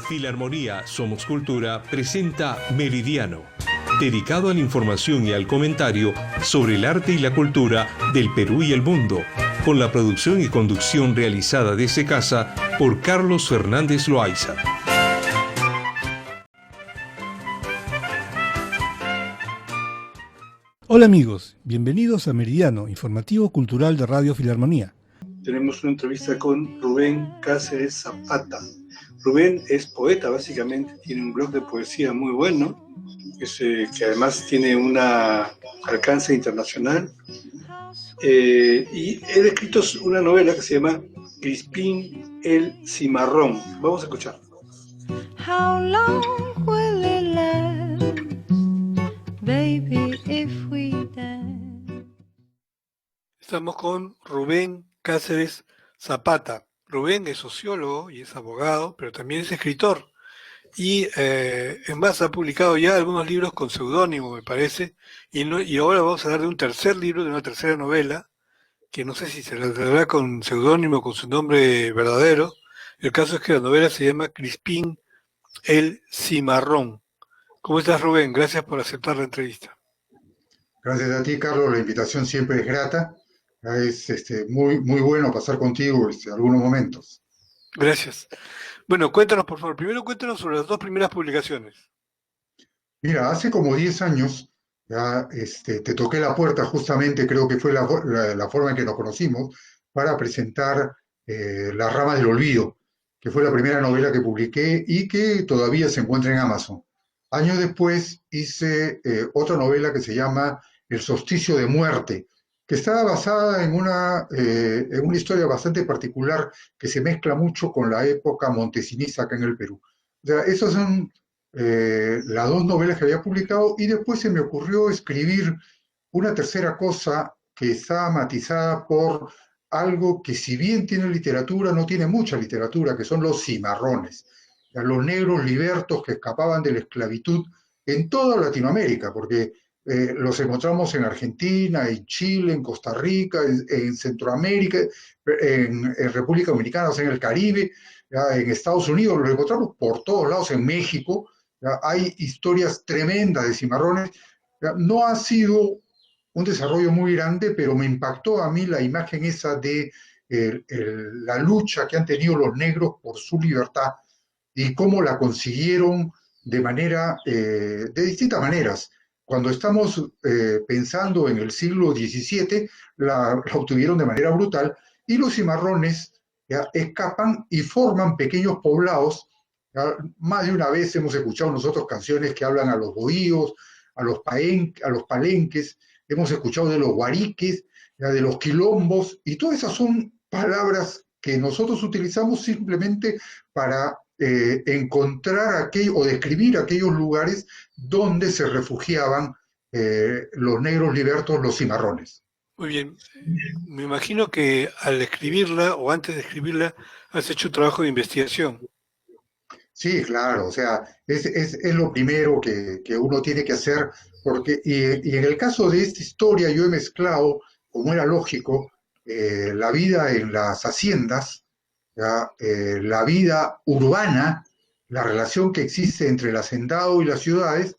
Filarmonía Somos Cultura presenta Meridiano, dedicado a la información y al comentario sobre el arte y la cultura del Perú y el mundo, con la producción y conducción realizada desde casa por Carlos Fernández Loaiza. Hola amigos, bienvenidos a Meridiano, informativo cultural de Radio Filarmonía. Tenemos una entrevista con Rubén Cáceres Zapata. Rubén es poeta, básicamente, tiene un blog de poesía muy bueno, que además tiene un alcance internacional. Y él ha escrito una novela que se llama Crispín el Cimarrón. Vamos a escuchar. How long will it last, baby, if we dance? Estamos con Rubén Cáceres Zapata. Rubén es sociólogo y es abogado, pero también es escritor. Y en más ha publicado ya algunos libros con seudónimo, me parece. Y ahora vamos a hablar de un tercer libro, de una tercera novela, que no sé si se la traerá con seudónimo o con su nombre verdadero. El caso es que la novela se llama Crispín el Cimarrón. ¿Cómo estás, Rubén? Gracias por aceptar la entrevista. Gracias a ti, Carlos. La invitación siempre es grata. Es muy bueno pasar contigo algunos momentos. Gracias. Bueno, cuéntanos, por favor. Primero cuéntanos sobre las dos primeras publicaciones. Mira, hace como 10 años ya, te toqué la puerta justamente, creo que fue la forma en que nos conocimos, para presentar La Rama del Olvido, que fue la primera novela que publiqué y que todavía se encuentra en Amazon. Años después hice otra novela que se llama El Solsticio de Muerte, que está basada en una historia bastante particular que se mezcla mucho con la época montesinista acá en el Perú. O sea, esas son las dos novelas que había publicado, y después se me ocurrió escribir una tercera cosa que está matizada por algo que, si bien tiene literatura, no tiene mucha literatura, que son los cimarrones, los negros libertos que escapaban de la esclavitud en toda Latinoamérica, porque los encontramos en Argentina, en Chile, en Costa Rica, en Centroamérica, en República Dominicana, o sea, en el Caribe, ya, en Estados Unidos, los encontramos por todos lados, en México. Ya, hay historias tremendas de cimarrones. Ya, no ha sido un desarrollo muy grande, pero me impactó a mí la imagen esa de la lucha que han tenido los negros por su libertad y cómo la consiguieron de distintas maneras. Cuando estamos pensando en el siglo XVII, la obtuvieron de manera brutal, y los cimarrones ya escapan y forman pequeños poblados. Ya, más de una vez hemos escuchado nosotros canciones que hablan a los bohíos, a los palenques, hemos escuchado de los guariques, ya, de los quilombos, y todas esas son palabras que nosotros utilizamos simplemente para encontrar o describir aquellos lugares donde se refugiaban los negros libertos, los cimarrones. Muy bien. Me imagino que al escribirla o antes de escribirla has hecho un trabajo de investigación. Sí, claro, o sea, es lo primero que uno tiene que hacer, porque, y en el caso de esta historia yo he mezclado, como era lógico, la vida en las haciendas, ¿ya? La vida urbana, la relación que existe entre el hacendado y las ciudades,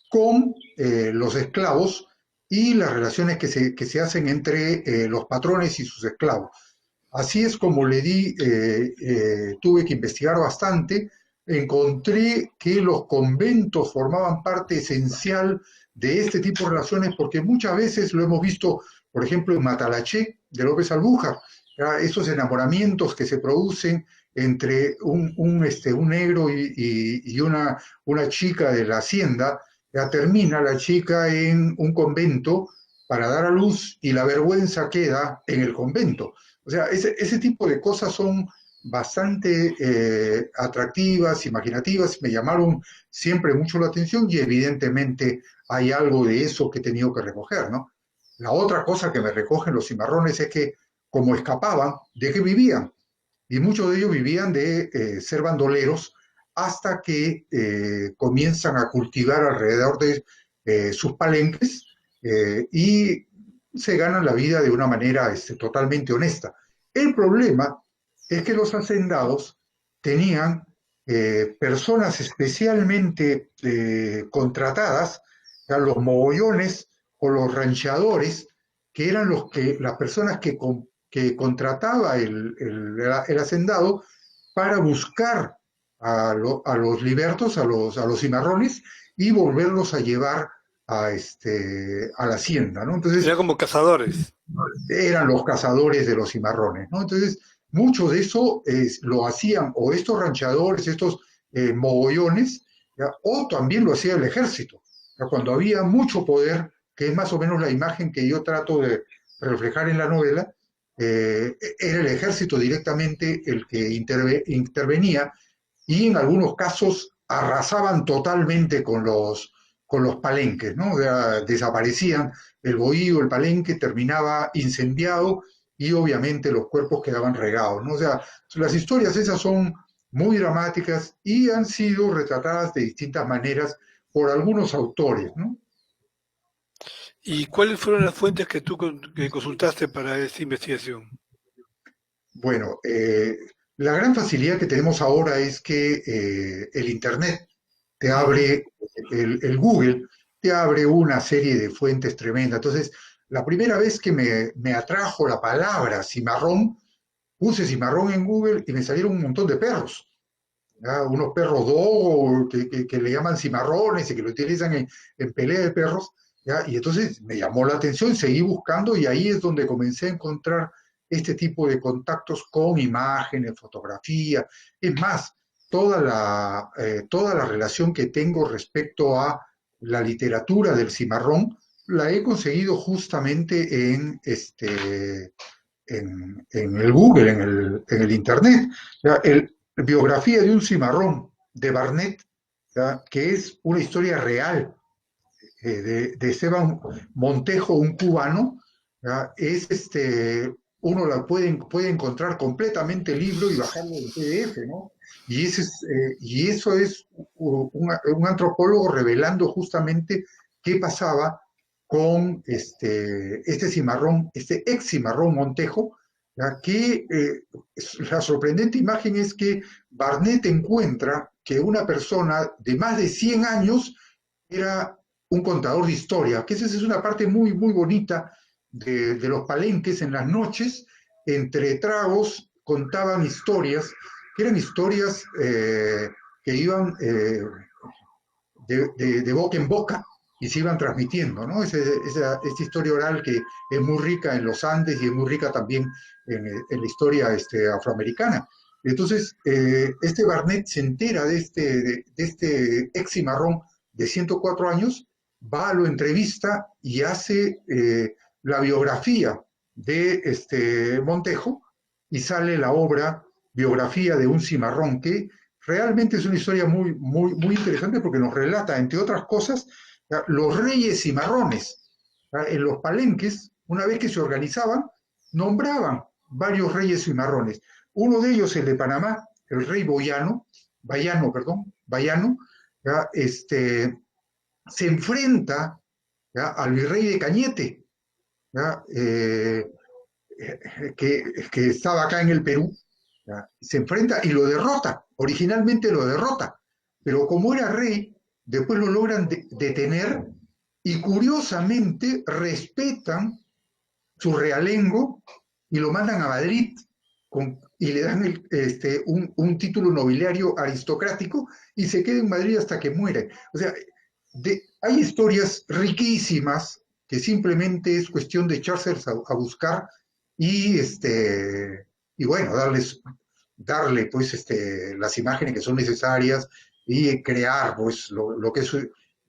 con los esclavos, y las relaciones que se hacen entre los patrones y sus esclavos. Así es como tuve que investigar bastante. Encontré que los conventos formaban parte esencial de este tipo de relaciones, porque muchas veces lo hemos visto, por ejemplo, en Matalaché de López Albújar, ¿ya? Esos enamoramientos que se producen entre un negro y una chica de la hacienda. Ya termina la chica en un convento para dar a luz, y la vergüenza queda en el convento. O sea, ese tipo de cosas son bastante atractivas, imaginativas, me llamaron siempre mucho la atención, y evidentemente hay algo de eso que he tenido que recoger, ¿no? La otra cosa que me recogen los cimarrones es que, como escapaban, ¿de qué vivían? Y muchos de ellos vivían de ser bandoleros, hasta que comienzan a cultivar alrededor de sus palenques, y se ganan la vida de una manera totalmente honesta. El problema es que los hacendados tenían personas especialmente contratadas, a los mogollones o los ranchadores, que eran las personas que contrataba el hacendado para buscar a los libertos, a los cimarrones, y volverlos a llevar a la hacienda, ¿no? Entonces, Eran como cazadores. eran los cazadores de los cimarrones, ¿no? Entonces, mucho de eso lo hacían o estos ranchadores, estos mogollones, ¿ya? O también lo hacía el ejército, ¿ya? Cuando había mucho poder, que es más o menos la imagen que yo trato de reflejar en la novela, era el ejército directamente el que intervenía, y en algunos casos arrasaban totalmente con los palenques, ¿no? O sea, desaparecían, el bohío, el palenque terminaba incendiado y obviamente los cuerpos quedaban regados, ¿no? O sea, las historias esas son muy dramáticas y han sido retratadas de distintas maneras por algunos autores, ¿no? ¿Y cuáles fueron las fuentes que que consultaste para esta investigación? Bueno, la gran facilidad que tenemos ahora es que el Internet te Ujú. abre, el Google te abre una serie de fuentes tremendas. Entonces, la primera vez que me atrajo la palabra cimarrón, puse cimarrón en Google y me salieron un montón de perros. ¿Ya? Unos perros dogo que le llaman cimarrones y que lo utilizan en pelea de perros. ¿Ya? Y entonces me llamó la atención, seguí buscando y ahí es donde comencé a encontrar este tipo de contactos con imágenes, fotografía. Es más, toda la relación que tengo respecto a la literatura del cimarrón la he conseguido justamente en el Google, en el Internet. ¿Ya? Biografía de un cimarrón de Barnett, ¿ya? Que es una historia real de Esteban Montejo, un cubano. ¿Ya? Uno puede encontrar completamente el libro y bajarlo en PDF, ¿no? Y eso es un antropólogo revelando justamente qué pasaba con este cimarrón, este ex cimarrón Montejo, ¿ya? Que la sorprendente imagen es que Barnett encuentra que una persona de más de 100 años era un contador de historia, que esa es una parte muy, muy bonita de los palenques en las noches, entre tragos contaban historias, que eran historias que iban de boca en boca y se iban transmitiendo, ¿no? Esta historia oral que es muy rica en los Andes y es muy rica también en la historia afroamericana. Entonces, este Barnett se entera de este ex cimarrón de 104 años, va, lo entrevista y hace la biografía de Montejo y sale la obra Biografía de un cimarrón, que realmente es una historia muy, muy, muy interesante porque nos relata, entre otras cosas, los reyes cimarrones. En los palenques, una vez que se organizaban, nombraban varios reyes cimarrones. Uno de ellos, el de Panamá, el rey Bayano, ¿ya? Se enfrenta, ¿ya?, al virrey de Cañete, ¿ya? Que estaba acá en el Perú, ¿ya? Se enfrenta y lo derrota, originalmente lo derrota, pero como era rey, después lo logran detener y curiosamente respetan su realengo y lo mandan a Madrid y le dan un título nobiliario aristocrático y se queda en Madrid hasta que muere. O sea, hay historias riquísimas que simplemente es cuestión de echarse a buscar y, y bueno, darle pues las imágenes que son necesarias y crear pues lo que es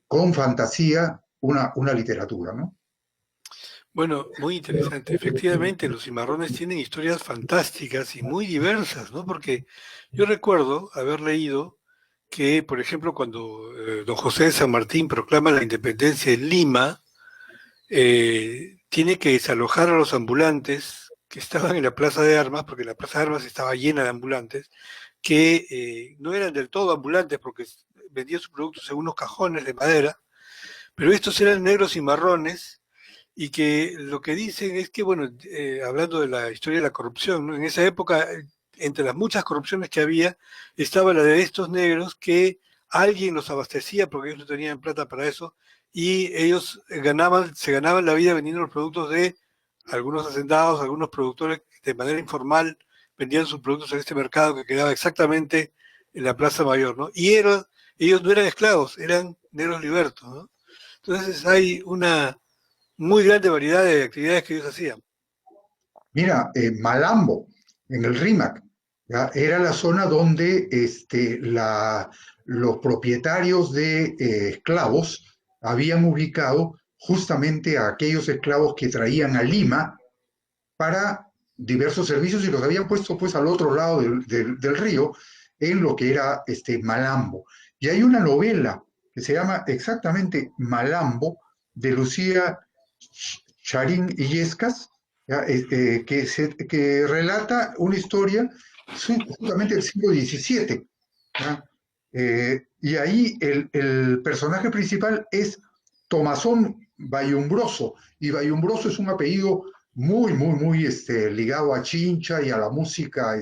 con fantasía una literatura, ¿no? Bueno, muy interesante. Efectivamente, los cimarrones tienen historias fantásticas y muy diversas, ¿no? Porque yo recuerdo haber leído que, por ejemplo, cuando don José de San Martín proclama la independencia en Lima, tiene que desalojar a los ambulantes que estaban en la Plaza de Armas, porque la Plaza de Armas estaba llena de ambulantes, que no eran del todo ambulantes porque vendían sus productos en unos cajones de madera, pero estos eran negros y marrones y que lo que dicen es que, bueno, hablando de la historia de la corrupción, ¿no? En esa época entre las muchas corrupciones que había, estaba la de estos negros que alguien los abastecía porque ellos no tenían plata para eso y ellos se ganaban la vida vendiendo los productos de algunos hacendados, algunos productores de manera informal vendían sus productos en este mercado que quedaba exactamente en la Plaza Mayor, ¿no? Y ellos no eran esclavos, eran negros libertos, ¿no? Entonces hay una muy grande variedad de actividades que ellos hacían. Mira, Malambo, en el Rímac, ¿ya? Era la zona donde los propietarios de esclavos habían ubicado justamente a aquellos esclavos que traían a Lima para diversos servicios y los habían puesto pues al otro lado del río, en lo que era Malambo. Y hay una novela que se llama exactamente Malambo, de Lucía Charín Illescas, que relata una historia justamente del siglo XVII. Y ahí el personaje principal es Tomazón Bayumbroso, y Bayumbroso es un apellido muy ligado a Chincha y a la música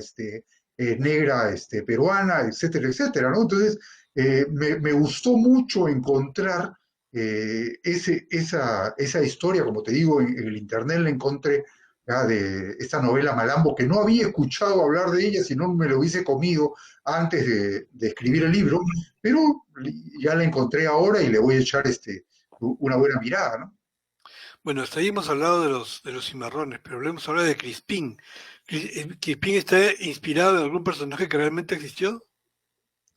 negra peruana, etcétera, etcétera, ¿no? Entonces, me gustó mucho encontrar esa historia, como te digo, en el internet la encontré, ¿ya? De esta novela Malambo, que no había escuchado hablar de ella, si no me lo hubiese comido antes de escribir el libro, pero ya la encontré ahora y le voy a echar una buena mirada, ¿no? Bueno, hasta ahí hemos hablado de los cimarrones, pero hablemos ahora de Crispín. ¿Crispín está inspirado en algún personaje que realmente existió?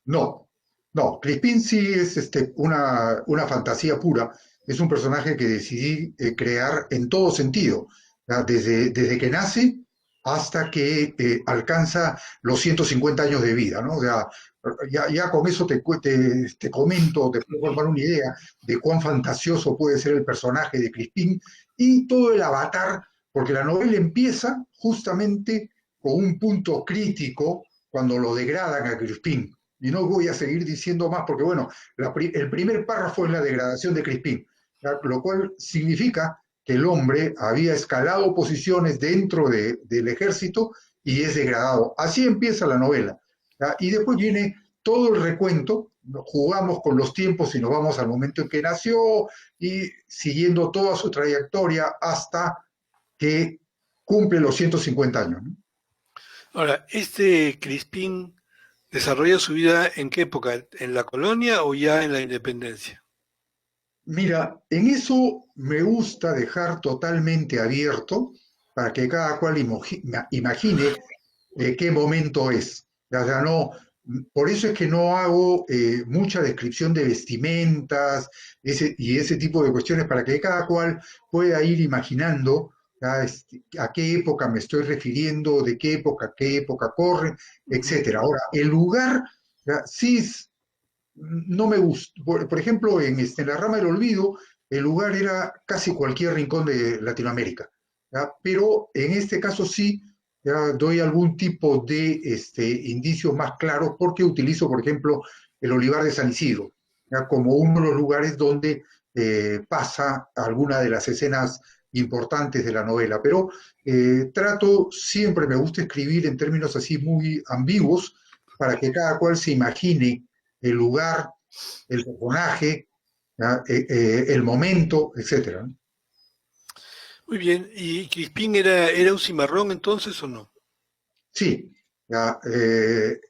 No, no, Crispín sí es una fantasía pura, es un personaje que decidí crear en todo sentido, ¿ya? Desde que nace hasta que alcanza los 150 años de vida, ¿no? O sea, ya con eso te comento, te puedo formar una idea de cuán fantasioso puede ser el personaje de Crispín y todo el avatar, porque la novela empieza justamente con un punto crítico cuando lo degradan a Crispín. Y no voy a seguir diciendo más porque, bueno, el primer párrafo es la degradación de Crispín, ¿ya? Lo cual significa que el hombre había escalado posiciones dentro del ejército y es degradado. Así empieza la novela, ¿ya? Y después viene todo el recuento, jugamos con los tiempos y nos vamos al momento en que nació y siguiendo toda su trayectoria hasta que cumple los 150 años, ¿no? Ahora, ¿este Crispín desarrolla su vida en qué época? ¿En la colonia o ya en la independencia? Mira, en eso me gusta dejar totalmente abierto para que cada cual imagine qué momento es. O sea, no, por eso es que no hago mucha descripción de vestimentas y ese tipo de cuestiones, para que cada cual pueda ir imaginando, ¿ya? A qué época me estoy refiriendo, de qué época corre, etcétera. Ahora, el lugar, ¿ya? Sí, no me gusta. Por ejemplo, en la rama del olvido, el lugar era casi cualquier rincón de Latinoamérica, ¿ya? Pero en este caso sí, ya doy algún tipo de indicio más claro porque utilizo, por ejemplo, el Olivar de San Isidro, ¿ya? Como uno de los lugares donde pasa alguna de las escenas importantes de la novela. Pero siempre me gusta escribir en términos así muy ambiguos para que cada cual se imagine el lugar, el personaje, el momento, etcétera, ¿no? Muy bien, ¿y Crispín era un cimarrón entonces o no? Sí, ya,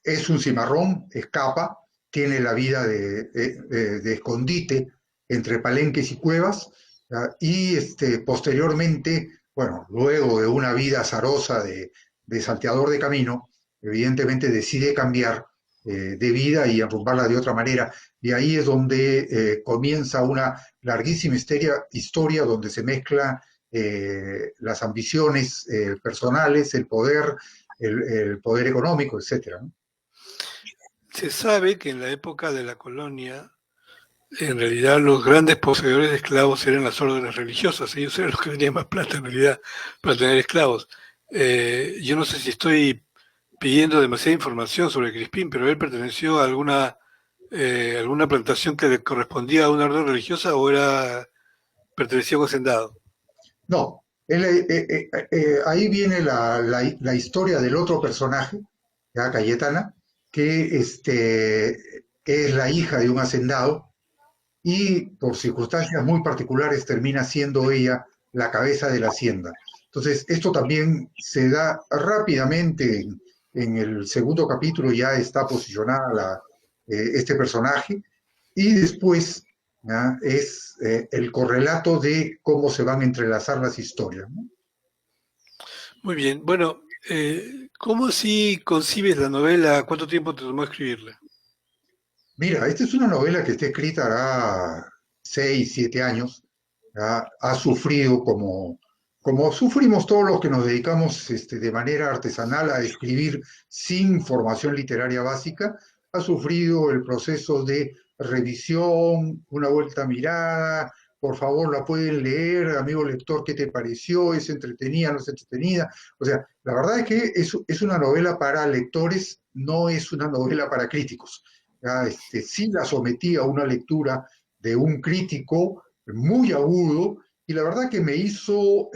es un cimarrón, escapa, tiene la vida de escondite entre palenques y cuevas, ya, y posteriormente, bueno, luego de una vida azarosa de salteador de camino, evidentemente decide cambiar de vida y arrumbarla de otra manera. Y ahí es donde comienza una larguísima historia donde se mezcla las ambiciones personales, el poder económico, etcétera, ¿no? Se sabe que en la época de la colonia, en realidad los grandes poseedores de esclavos eran las órdenes religiosas, ellos eran los que tenían más plata en realidad para tener esclavos. Yo no sé si estoy pidiendo demasiada información sobre Crispín, pero él perteneció a alguna plantación que le correspondía a una orden religiosa o pertenecía a un hacendado. No, ahí viene la historia del otro personaje, ya Cayetana, que es la hija de un hacendado y por circunstancias muy particulares termina siendo ella la cabeza de la hacienda. Entonces, esto también se da rápidamente en el segundo capítulo, ya está posicionada este personaje, y después ¿ya? Es el correlato de cómo se van a entrelazar las historias, ¿no? Muy bien. Bueno, ¿cómo así concibes la novela? ¿Cuánto tiempo te tomó escribirla? Mira, esta es una novela que está escrita hará 6, 7 años. ¿Ya? Ha sufrido como sufrimos todos los que nos dedicamos de manera artesanal a escribir sin formación literaria básica, ha sufrido el proceso de revisión, una vuelta mirada, por favor la pueden leer, amigo lector, ¿qué te pareció? ¿Es entretenida, no es entretenida? O sea, la verdad es que es una novela para lectores, no es una novela para críticos. ¿Ya? Sí la sometí a una lectura de un crítico muy agudo, y la verdad que me hizo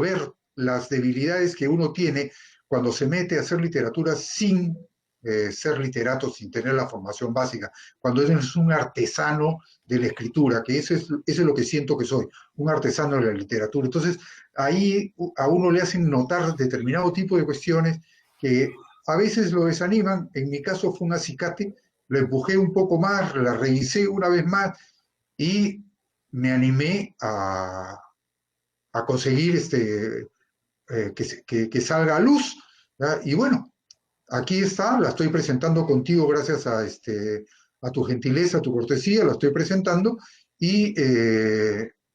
ver las debilidades que uno tiene cuando se mete a hacer literatura sin ser literato, sin tener la formación básica, cuando eres un artesano de la escritura, que eso es lo que siento que soy, un artesano de la literatura. Entonces, ahí a uno le hacen notar determinado tipo de cuestiones que a veces lo desaniman. En mi caso fue un acicate, lo empujé un poco más, la revisé una vez más y me animé a conseguir que salga a luz. ¿Ya? Y bueno, aquí está, la estoy presentando contigo gracias a tu gentileza, a tu cortesía, la estoy presentando y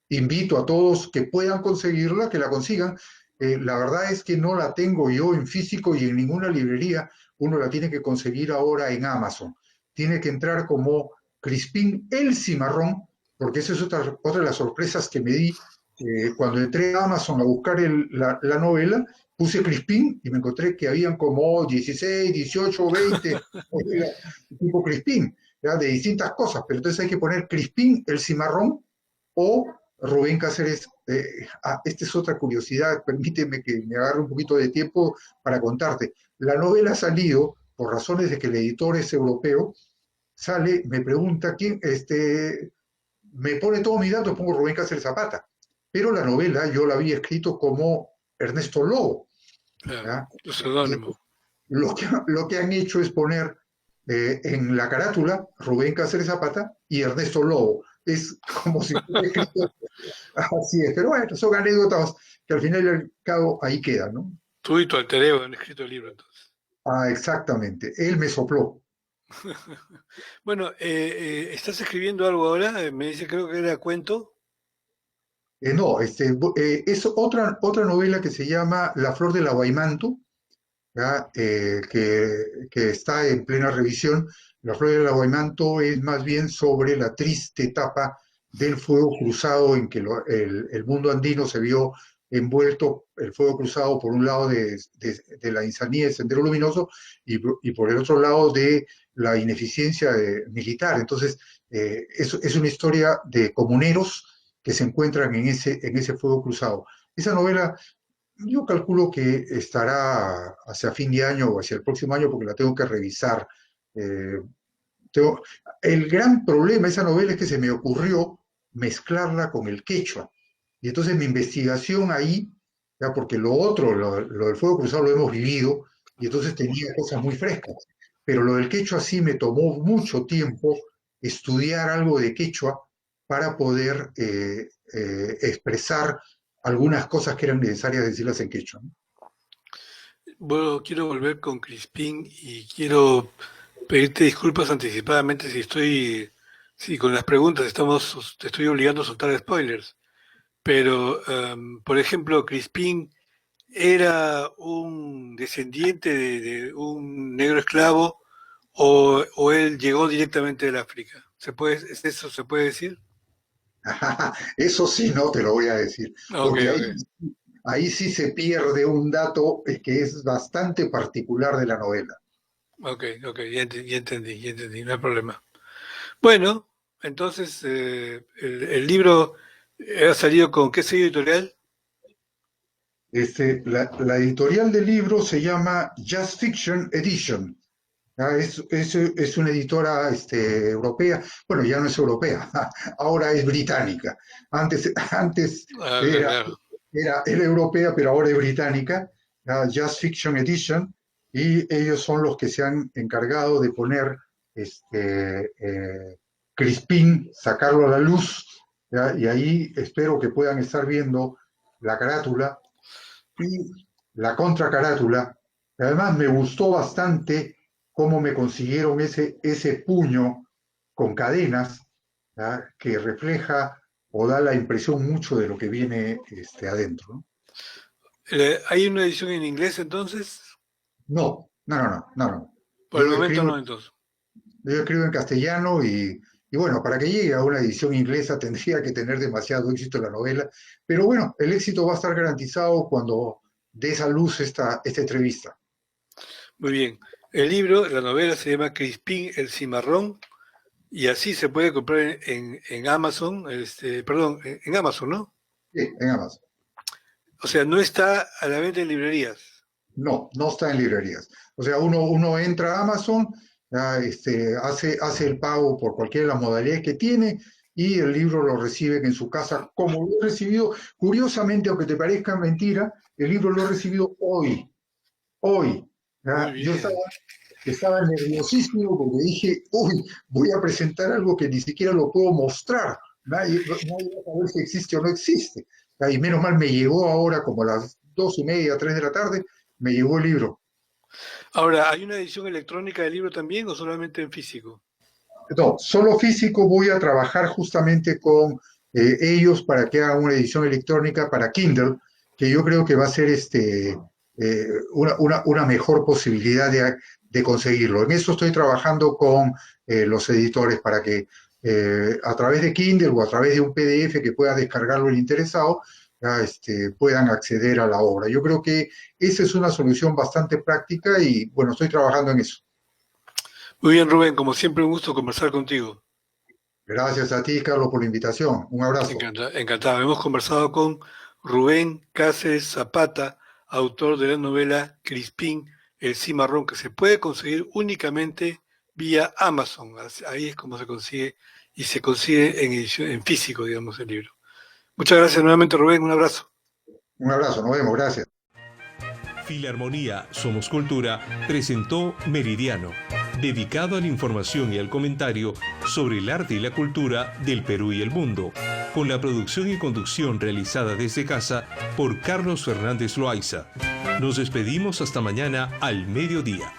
invito a todos que puedan conseguirla, que la consigan. La verdad es que no la tengo yo en físico y en ninguna librería, uno la tiene que conseguir ahora en Amazon. Tiene que entrar como Crispín el Cimarrón, porque esa es otra de las sorpresas que me di cuando entré a Amazon a buscar la novela. Puse Crispín y me encontré que habían como 16, 18, 20 tipo Crispín, ¿ya? De distintas cosas, pero entonces hay que poner Crispín el Cimarrón o Rubén Cáceres. Esta es otra curiosidad, permíteme que me agarre un poquito de tiempo para contarte. La novela ha salido, por razones de que el editor es europeo, sale, me pregunta quién, me pone todos mis datos, pongo Rubén Cáceres Zapata, pero la novela yo la había escrito como Ernesto Lobo. Claro, ¿Ya? tu Y seudónimo. lo que han hecho es poner en la carátula Rubén Cáceres Zapata y Ernesto Lobo. Es como si fuera escrito así es. Pero bueno, son anécdotas que al final y al cabo ahí quedan, ¿no? Tú y tu alter ego han escrito el libro, entonces. Ah, exactamente. Él me sopló. Bueno, ¿estás escribiendo algo ahora? Me dice, creo que era cuento. No, es otra novela que se llama La flor del aguaimanto, ¿ya? Que está en plena revisión. La flor del aguaimanto es más bien sobre la triste etapa del fuego cruzado en que el mundo andino se vio envuelto, el fuego cruzado por un lado de la insanía del Sendero Luminoso y por el otro lado de la ineficiencia militar. Entonces, es una historia de comuneros que se encuentran en ese fuego cruzado. Esa novela yo calculo que estará hacia fin de año o hacia el próximo año porque la tengo que revisar. Eh, tengo- el gran problema de esa novela es que se me ocurrió mezclarla con el quechua. Y entonces mi investigación ahí, ya porque lo otro, lo del fuego cruzado lo hemos vivido y entonces tenía cosas muy frescas. Pero lo del quechua sí me tomó mucho tiempo estudiar algo de quechua para poder expresar algunas cosas que eran necesarias decirlas en quechua, ¿no? Bueno, quiero volver con Crispín y quiero pedirte disculpas anticipadamente si con las preguntas te estoy obligando a soltar spoilers. Pero, por ejemplo, Crispín era un descendiente de un negro esclavo o él llegó directamente del África. ¿Eso se puede decir? Eso sí no te lo voy a decir, Ok, porque ok, ahí sí se pierde un dato que es bastante particular de la novela. ok, ya entendí, no hay problema. Bueno, entonces, el libro ha salido con qué sello editorial. La editorial del libro se llama Just Fiction Edition. Es una editora europea, bueno, ya no es europea, ahora es británica. Antes Claro. era europea, pero ahora es británica, Just Fiction Edition, y ellos son los que se han encargado de poner Crispin, sacarlo a la luz, ¿ya? Y ahí espero que puedan estar viendo la carátula y la contracarátula. Además me gustó bastante cómo me consiguieron ese puño con cadenas, ¿ya? Que refleja o da la impresión mucho de lo que viene adentro, ¿no? ¿Hay una edición en inglés entonces? No. Por el momento no, entonces. Yo escribo en castellano y bueno, para que llegue a una edición inglesa tendría que tener demasiado éxito la novela, pero bueno, el éxito va a estar garantizado cuando dé esa luz esta entrevista. Muy bien. El libro, la novela se llama Crispín el Cimarrón y así se puede comprar en Amazon, en Amazon, ¿no? Sí, en Amazon. O sea, no está a la venta en librerías. No está en librerías. O sea, uno entra a Amazon, hace el pago por cualquiera de las modalidades que tiene y el libro lo recibe en su casa, como lo he recibido, curiosamente, aunque te parezca mentira, el libro lo he recibido hoy. Yo estaba nerviosísimo porque dije, voy a presentar algo que ni siquiera lo puedo mostrar. Nadie va a saber si existe o no existe. Y menos mal me llegó ahora como a las 2:30, 3 de la tarde, me llegó el libro. Ahora, ¿hay una edición electrónica del libro también o solamente en físico? No, solo físico. Voy a trabajar justamente con ellos para que hagan una edición electrónica para Kindle, que yo creo que va a ser una mejor posibilidad de conseguirlo. En eso estoy trabajando con los editores para que a través de Kindle o a través de un PDF que pueda descargarlo el interesado, puedan acceder a la obra. Yo creo que esa es una solución bastante práctica y bueno, estoy trabajando en eso. Muy bien, Rubén, como siempre un gusto conversar contigo. Gracias a ti, Carlos, por la invitación. Un abrazo. Encantado. Hemos conversado con Rubén Cáceres Zapata, autor de la novela Crispín el Cimarrón, que se puede conseguir únicamente vía Amazon. Ahí es como se consigue, y se consigue en edición, en físico, digamos, el libro. Muchas gracias nuevamente, Rubén. Un abrazo. Un abrazo, nos vemos. Gracias. Filarmonía Somos Cultura presentó Meridiano, dedicado a la información y al comentario sobre el arte y la cultura del Perú y el mundo, con la producción y conducción realizada desde casa por Carlos Fernández Loaiza. Nos despedimos hasta mañana al mediodía.